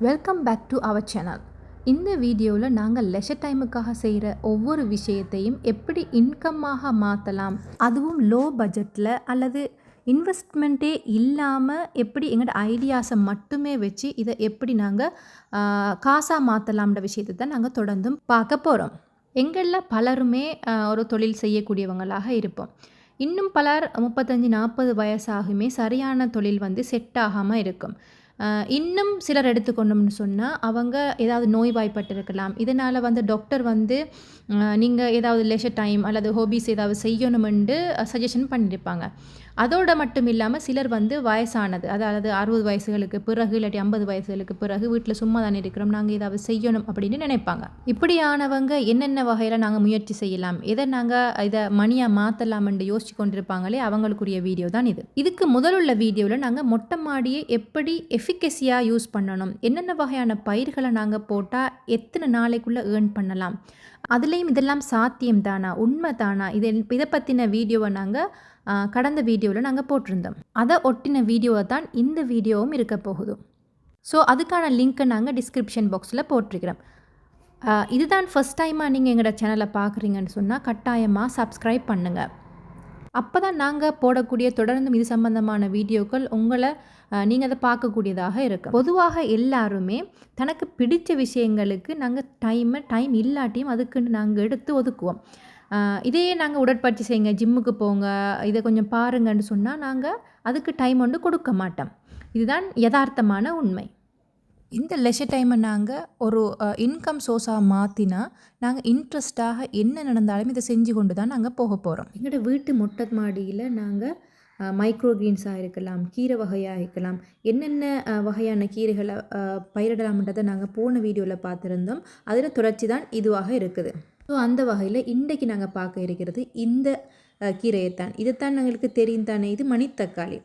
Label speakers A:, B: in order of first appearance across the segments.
A: Welcome back to our channel. இந்த வீடியோவில் நாங்கள் லெஷர் டைமுக்காக செய்கிற ஒவ்வொரு விஷயத்தையும் எப்படி இன்கம்மாக மாற்றலாம், அதுவும் லோ பட்ஜெட்டில் அல்லது இன்வெஸ்ட்மெண்ட்டே இல்லாமல் எப்படி எங்களோட ஐடியாஸை மட்டுமே வச்சு இதை எப்படி நாங்கள் காசாக மாற்றலாம்ன்ற விஷயத்தை தான் நாங்கள் தொடர்ந்தும் பார்க்க போகிறோம். எங்களில் பலருமே ஒரு தொழில் செய்யக்கூடியவங்களாக இருப்போம். இன்னும் பலர் 35-40 வயசாகுமே சரியான தொழில் செட் ஆகாமல் இருக்கும். இன்னும் சிலர் எடுத்துக்கொண்டோம்னு சொன்னால் அவங்க ஏதாவது நோய்வாய்ப்பட்டிருக்கலாம். இதனால் டாக்டர் நீங்கள் ஏதாவது லெஷர் டைம் அல்லது ஹாபீஸ் ஏதாவது செய்யணுமென்று சஜஷன் பண்ணியிருப்பாங்க. அதோடு மட்டும் இல்லாமல் சிலர் வயசானது, அதாவது 60 வயசுகளுக்கு பிறகு இல்லாட்டி 50 வயசுகளுக்கு பிறகு வீட்டில் சும்மா தானே இருக்கிறோம், நாங்கள் ஏதாவது செய்யணும் அப்படின்னு நினைப்பாங்க. இப்படியானவங்க என்னென்ன வகையில் நாங்கள் முயற்சி செய்யலாம், இதை மணியாக மாற்றலாம்னு யோசிச்சு கொண்டிருப்பாங்களே அவங்களுக்குரிய வீடியோ தான் இது. இதுக்கு முதலுள்ள வீடியோவில் நாங்கள் மொட்டை மாடியை எப்படி எஃபிகசியாக யூஸ் பண்ணணும், என்னென்ன வகையான பயிர்களை நாங்கள் போட்டால் எத்தனை நாளைக்குள்ளே ஏர்ன் பண்ணலாம், அதுலேயும் இதெல்லாம் சாத்தியம் தானா, உண்மை தானா, இதை பற்றின வீடியோவை நாங்கள் கடந்த வீடியோவில் நாங்கள் போட்டிருந்தோம். அதை ஒட்டின வீடியோவை தான் இந்த வீடியோவும் இருக்க போகுது. ஸோ அதுக்கான லிங்க்கை நாங்கள் டிஸ்கிரிப்ஷன் பாக்ஸில் போட்டிருக்கிறோம். இதுதான் ஃபஸ்ட் டைமாக நீங்கள் எங்களோட சேனலை பார்க்குறீங்கன்னு சொன்னால் கட்டாயமாக சப்ஸ்கிரைப் பண்ணுங்கள். அப்போ தான் நாங்கள் போடக்கூடிய தொடர்ந்து இது சம்பந்தமான வீடியோக்கள் நீங்கள் அதை பார்க்கக்கூடியதாக இருக்கும். பொதுவாக எல்லாருமே தனக்கு பிடித்த விஷயங்களுக்கு நாங்கள் டைம் இல்லாட்டியும் அதுக்குன்னு நாங்கள் எடுத்து ஒதுக்குவோம். இதையே நாங்கள் உடற்பயிற்சி செய்யுங்க, ஜிம்முக்கு போங்க, இதை கொஞ்சம் பாருங்கன்னு சொன்னால் நாங்கள் அதுக்கு டைம் கொடுக்க மாட்டோம். இதுதான் யதார்த்தமான உண்மை. இந்த லெஷர் டைமை நாங்கள் ஒரு இன்கம் சோர்ஸாக மாற்றினா நாங்கள் இன்ட்ரெஸ்டாக என்ன நடந்தாலும் இதை செஞ்சு கொண்டு தான் நாங்கள் போக போகிறோம். எங்களோட வீட்டு மொட்டை மாடியில் நாங்கள் மைக்ரோ கிரீன்ஸாக இருக்கலாம், கீரை வகையாக இருக்கலாம், என்னென்ன வகையான கீரைகளை பயிரிடலாம்ன்றதை நாங்கள் போன வீடியோவில் பார்த்துருந்தோம். அதில் தொடர்ச்சி தான் இதுவாக இருக்குது. ஸோ அந்த வகையில் இன்றைக்கு நாங்கள் பார்க்க இருக்கிறது இந்த கீரையைத்தான். இதைத்தான் எங்களுக்கு தெரியும் தானே, இது மணித்தக்காளி.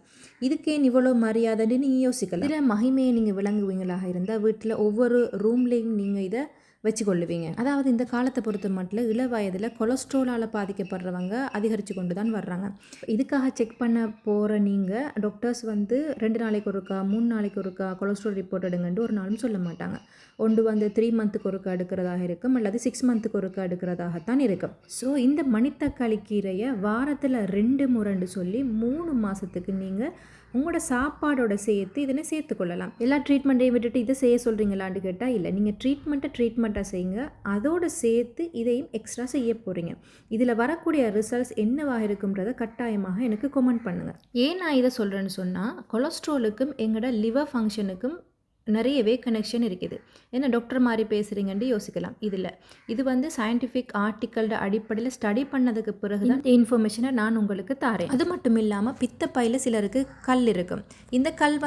A: இதுக்கேன் இவ்வளோ மரியாதைன்னு நீங்கள் யோசிக்கலாம். இதில் மகிமையை நீங்கள் விளங்குவீங்களாக இருந்தால் வீட்டில் ஒவ்வொரு ரூம்லேயும் நீங்கள் இதை வச்சுக்கொள்ளுவீங்க. அதாவது இந்த காலத்தை பொறுத்த மட்டும் இள வயதில் கொலஸ்ட்ராலால் பாதிக்கப்படுறவங்க அதிகரித்து கொண்டு தான் வர்றாங்க. இதுக்காக செக் பண்ண போகிற நீங்கள் டாக்டர்ஸ் 2 நாளைக்கு ஒருக்கா 3 நாளைக்கு ஒருக்கா கொலஸ்ட்ரால் ரிப்போர்ட் எடுங்கன்ட்டு ஒரு நாளும் சொல்ல மாட்டாங்க. ஒன்று 3 மந்த்துக்கு ஒருக்கா எடுக்கிறதாக இருக்கும், அல்லது 6 மந்த்துக்கு ஒருக்கா எடுக்கிறதாகத்தான் இருக்கும். ஸோ இந்த மணித்தக்காளி கீரையை வாரத்தில் 2 முறைன்னு சொல்லி 3 மாதத்துக்கு நீங்கள் உங்களோட சாப்பாடோட சேர்த்து இதனை சேர்த்துக்கொள்ளலாம். எல்லா ட்ரீட்மெண்ட்டையும் விட்டுட்டு இதை செய்ய சொல்கிறீங்களான்னு கேட்டால் இல்லை. நீங்கள் ட்ரீட்மெண்ட்டாக செய்யுங்க, அதோடு சேர்த்து இதையும் எக்ஸ்ட்ரா செய்ய போகிறீங்க. இதில் வரக்கூடிய ரிசல்ட்ஸ் என்னவாக இருக்குன்றதை கட்டாயமாக எனக்கு கமெண்ட் பண்ணுங்கள். ஏன் நான் இதை சொல்கிறேன்னு சொன்னால், கொலஸ்ட்ராலுக்கும் எங்களோட லிவர் ஃபங்க்ஷனுக்கும் நிறையவே கனெக்ஷன் இருக்குது. என்ன டாக்டர் மாதிரி பேசுகிறீங்கன்னு யோசிக்கலாம். இது சயின்டிஃபிக் ஆர்டிக்கலோட அடிப்படையில் ஸ்டடி பண்ணதுக்கு பிறகு தான் இந்த இன்ஃபர்மேஷனை நான் உங்களுக்கு தரேன். அது மட்டும் இல்லாமல் பித்தப்பையில் சிலருக்கு கல் இருக்கும். இந்த கல்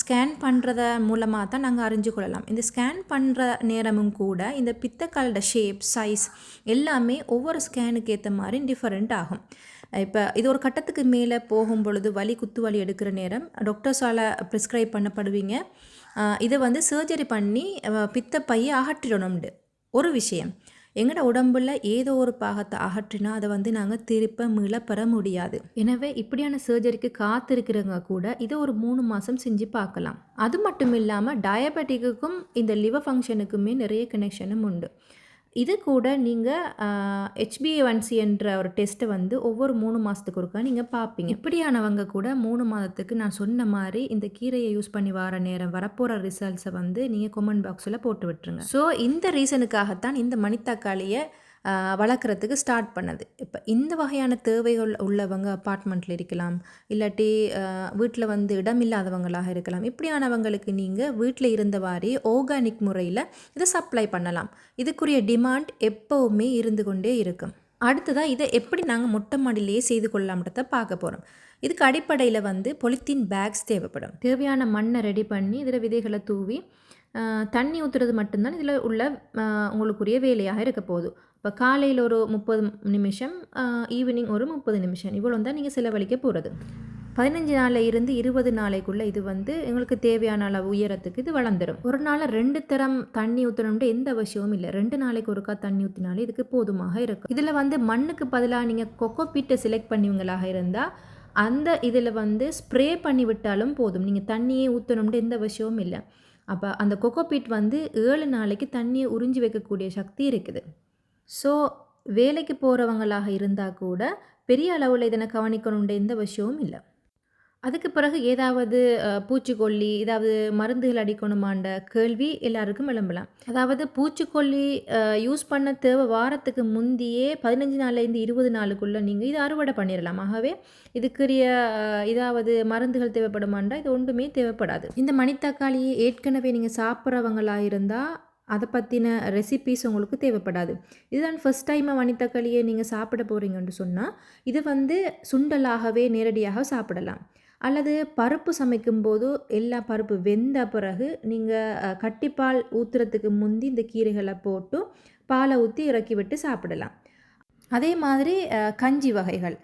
A: ஸ்கேன் பண்ணுறத மூலமாக தான் நாங்கள் அறிஞ்சு கொள்ளலாம். இந்த ஸ்கேன் பண்ணுற நேரமும் கூட இந்த பித்தக்கல்லோட ஷேப், சைஸ் எல்லாமே ஒவ்வொரு ஸ்கேனுக்கு ஏற்ற மாதிரி டிஃப்ரெண்ட் ஆகும். இப்போ இது ஒரு கட்டத்துக்கு மேலே போகும் பொழுது குத்து வலி எடுக்கிற நேரம் டாக்டர்ஸால் ப்ரிஸ்கிரைப் பண்ணப்படுவீங்க. இதை சர்ஜரி பண்ணி பித்தப்பையை அகற்றிடணும்னு ஒரு விஷயம். எங்களோட உடம்புல ஏதோ ஒரு பாகத்தை அகற்றினா அதை நாங்கள் திருப்ப மீள பெற முடியாது. எனவே இப்படியான சர்ஜரிக்கு காத்திருக்கிறவங்க கூட இதை ஒரு 3 மாதம் செஞ்சு பார்க்கலாம். அது மட்டும் இல்லாமல் டயபெட்டிக்குக்கும் இந்த லிவர் ஃபங்க்ஷனுக்குமே நிறைய கனெக்ஷனும் உண்டு. இது கூட நீங்கள் HbA1c என்ற ஒரு டெஸ்ட்டை ஒவ்வொரு 3 மாதத்துக்கு ஒருக்கா நீங்கள் பார்ப்பீங்க. இப்படியானவங்க கூட 3 மாதத்துக்கு நான் சொன்ன மாதிரி இந்த கீரையை யூஸ் பண்ணி வர நேரம் வரப்போகிற ரிசல்ட்ஸை நீங்கள் கமெண்ட் பாக்ஸில் போட்டு விட்டுருங்க. ஸோ இந்த ரீசனுக்காகத்தான் இந்த மணித்தக்காளியை வளர்க்குறதுக்கு ஸ்டார்ட் பண்ணது. இப்போ இந்த வகையான தேவைகள் உள்ளவங்க அப்பார்ட்மெண்ட்டில் இருக்கலாம், இல்லாட்டி வீட்டில் இடம் இல்லாதவங்களாக இருக்கலாம். இப்படியானவங்களுக்கு நீங்கள் வீட்டில் இருந்தவாறே ஆர்கானிக் முறையில் இதை சப்ளை பண்ணலாம். இதுக்குரிய டிமாண்ட் எப்போவுமே இருந்து கொண்டே இருக்கும். அடுத்ததாக இதை எப்படி நாங்கள் மொட்டை மாடியிலேயே செய்து கொள்ளலாம்ன்றதை பார்க்க போகிறோம். இதுக்கு அடிப்படையில் பொலித்தீன் பேக்ஸ் தேவைப்படும். தேவையான மண்ணை ரெடி பண்ணி இதில் விதைகளை தூவி தண்ணி ஊற்றுறது மட்டும்தான் இதில் உள்ள உங்களுக்குரிய வேலையாக இருக்க போகுது. இப்போ காலையில் ஒரு 30 நிமிஷம், ஈவினிங் ஒரு 30 நிமிஷம், இவ்வளோ தான் நீங்கள் செலவழிக்க போகிறது. 15 நாளில் இருந்து 20 நாளைக்குள்ளே இது எங்களுக்கு தேவையான அளவு உயரத்துக்கு இது வளர்ந்துடும். ஒரு நாள் 2 தரம் தண்ணி ஊற்றணும்னு எந்த அவசியமும் இல்லை. 2 நாளைக்கு ஒருக்கா தண்ணி ஊற்றினாலே இதுக்கு போதுமாக இருக்கும். இதில் மண்ணுக்கு பதிலாக நீங்கள் கொக்கோ பீட்டை செலக்ட் பண்ணுவீங்களாக இருந்தால் அந்த இதில் ஸ்ப்ரே பண்ணி விட்டாலும் போதும். நீங்கள் தண்ணியே ஊற்றணும்னு எந்த அவசியமும் இல்லை. அப்போ அந்த கொக்கோபீட் வந்து 7 நாளைக்கு தண்ணியை உறிஞ்சி வைக்கக்கூடிய சக்தி இருக்குது. ஸோ வேலைக்கு போகிறவங்களாக இருந்தால் கூட பெரிய அளவில் இதனை கவனிக்கணுன்ற எந்த விஷயமும் இல்லை. அதுக்கு பிறகு ஏதாவது பூச்சிக்கொல்லி, ஏதாவது மருந்துகள் அடிக்கணுமான்ற கேள்வி எல்லாருக்கும் எழும்பலாம். அதாவது பூச்சிக்கொல்லி யூஸ் பண்ண தேவை வாரத்துக்கு முந்தியே 15 நாள்லேருந்து 20 நாளுக்குள்ளே நீங்கள் இதை அறுவடை பண்ணிடலாம். ஆகவே இதுக்குரிய ஏதாவது மருந்துகள் தேவைப்படுமான்றா இது ஒன்றுமே தேவைப்படாது. இந்த மணித்தக்காளியை ஏற்கனவே நீங்கள் சாப்பிட்றவங்களாக இருந்தால் அதை பற்றின ரெசிபீஸ் உங்களுக்கு தேவைப்படாது. இதுதான் ஃபஸ்ட் டைம் மணித்தக்காளியை நீங்கள் சாப்பிட போகிறீங்கன்னு சொன்னால் இது வந்து சுண்டலாகவே நேரடியாக சாப்பிடலாம். அல்லது பருப்பு சமைக்கும்போது எல்லா பருப்பு வெந்த பிறகு நீங்கள் கட்டிப்பால் ஊற்றுறதுக்கு முந்தி இந்த கீரைகளை போட்டு பாலை ஊற்றி இறக்கி விட்டு சாப்பிடலாம். அதே மாதிரி கஞ்சி வகைகள்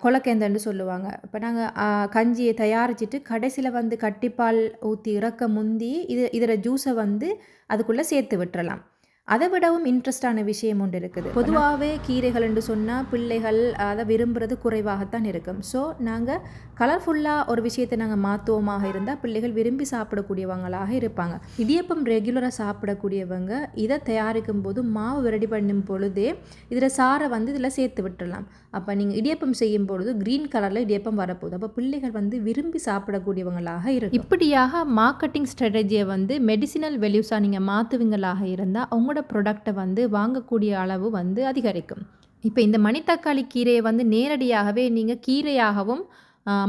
A: கொலக்கேந்தன்னு சொல்லுவாங்க. இப்போ நாங்கள் கஞ்சியை தயாரிச்சுட்டு கடைசியில் வந்து கட்டிப்பால் ஊற்றி இறக்க முந்தி இதோட ஜூஸை வந்து அதுக்குள்ளே சேர்த்து விட்டுறலாம். அதை விடவும் இன்ட்ரெஸ்டான விஷயம் ஒன்று இருக்குது. பொதுவாகவே கீரைகள் என்று சொன்னால் பிள்ளைகள் அதை விரும்புகிறது குறைவாகத்தான் இருக்கும். ஸோ நாங்கள் கலர்ஃபுல்லாக ஒரு விஷயத்தை நாங்கள் மாற்றுவோமாக இருந்தால் பிள்ளைகள் விரும்பி சாப்பிடக்கூடியவங்களாக இருப்பாங்க. இடியப்பம் ரெகுலராக சாப்பிடக்கூடியவங்க இதை தயாரிக்கும் போது மாவு ரெடி பண்ணும் பொழுதே இதில் சாரை வந்து இதில் சேர்த்து விட்டுடலாம். அப்போ நீங்கள் இடியப்பம் செய்யும் பொழுது க்ரீன் கலரில் இடியப்பம் வரப்போகுது. அப்போ பிள்ளைகள் வந்து விரும்பி சாப்பிடக்கூடியவங்களாக இருக்கும். இப்படியாக மார்க்கெட்டிங் ஸ்ட்ராட்டஜியை வந்து மெடிசினல் வேல்யூஸாக நீங்கள் மாற்றுவீங்களாக இருந்தால் உங்களோட ப்ராடக்டை வந்து வாங்கக்கூடிய அளவு வந்து அதிகரிக்கும். இப்போ இந்த மணித்தக்காளி கீரையை வந்து நேரடியாகவே நீங்கள் கீரையாகவும்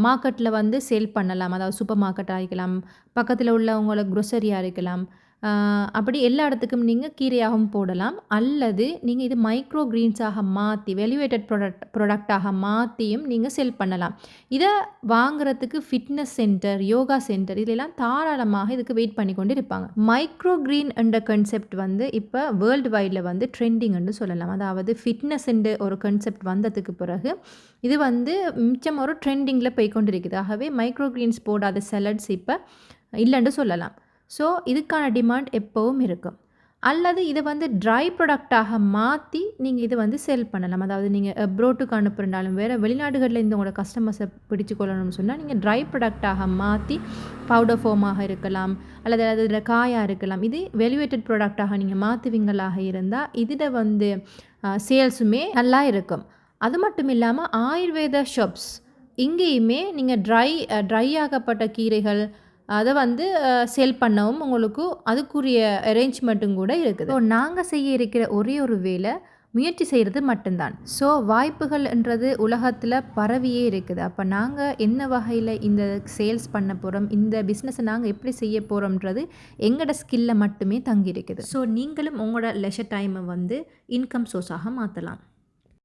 A: மார்க்கெட்டில் வந்து சேல் பண்ணலாம். அதாவது சூப்பர் மார்க்கெட்டாக இருக்கலாம், பக்கத்தில் உள்ள உங்களுக்கு க்ரோசரியாக இருக்கலாம், அப்படி எல்லா இடத்துக்கும் நீங்கள் கீரையாகவும் போடலாம். அல்லது நீங்கள் இது மைக்ரோ க்ரீன்ஸாக மாற்றி வேல்யூவேட்டட் ப்ராடக்டாக மாற்றியும் நீங்கள் செல் பண்ணலாம். இதை வாங்குறதுக்கு ஃபிட்னஸ் சென்டர், யோகா சென்டர் இதெல்லாம் தாராளமாக இதுக்கு வெயிட் பண்ணி கொண்டு இருப்பாங்க. மைக்ரோ க்ரீன் என்ற கன்செப்ட் வந்து இப்போ வேர்ல்டு வைடில் வந்து ட்ரெண்டிங்னு சொல்லலாம். அதாவது ஃபிட்னஸ் என்ற ஒரு கன்செப்ட் வந்ததுக்கு பிறகு இது வந்து மிச்சம் ஒரு ட்ரெண்டிங்கில் போய்கொண்டு இருக்குது. ஆகவே மைக்ரோ க்ரீன்ஸ் போடாத சலட்ஸ் இப்போ இல்லைன்னு சொல்லலாம். ஸோ இதுக்கான டிமாண்ட் எப்போவும் இருக்கும். அல்லது இதை வந்து ட்ரை ப்ராடக்டாக மாற்றி நீங்கள் இதை வந்து செல் பண்ணலாம். அதாவது நீங்கள் அப்ரோட்டுக்கு அனுப்புகிறாலும் வேறு வெளிநாடுகளில் இந்த உங்களோட கஸ்டமர்ஸை பிடிச்சு கொள்ளணும்னு சொன்னால் நீங்கள் ட்ரை ப்ராடக்டாக மாற்றி பவுடர் ஃபார்மாக இருக்கலாம், அல்லது அதில் காயாக இருக்கலாம். இது வேல்யூவேட்டட் ப்ராடக்டாக நீங்கள் மாற்றுவீங்களாக இருந்தால் இதில் வந்து சேல்ஸுமே நல்லா இருக்கும். அது மட்டும் இல்லாமல் ஆயுர்வேத ஷாப்ஸ் இங்கேயுமே நீங்கள் ட்ரை ஆகப்பட்ட கீரைகள் அதை வந்து சேல் பண்ணவும் உங்களுக்கு அதுக்குரிய அரேஞ்ச்மெண்ட்டும் கூட இருக்குது. ஸோ நாங்கள் செய்ய இருக்கிற ஒரே ஒரு வேலை முயற்சி செய்கிறது மட்டும்தான். ஸோ வாய்ப்புகள்ன்றது உலகத்தில் பரவியே இருக்குது. அப்போ நாங்கள் என்ன வகையில் இந்த சேல்ஸ் பண்ண போகிறோம், இந்த பிஸ்னஸை நாங்கள் எப்படி செய்ய போகிறோம்ன்றது எங்களோட ஸ்கில்ல மட்டுமே தங்கி இருக்குது. ஸோ நீங்களும் உங்களோட லெஷர் டைமை வந்து இன்கம் சோர்ஸாக மாற்றலாம்.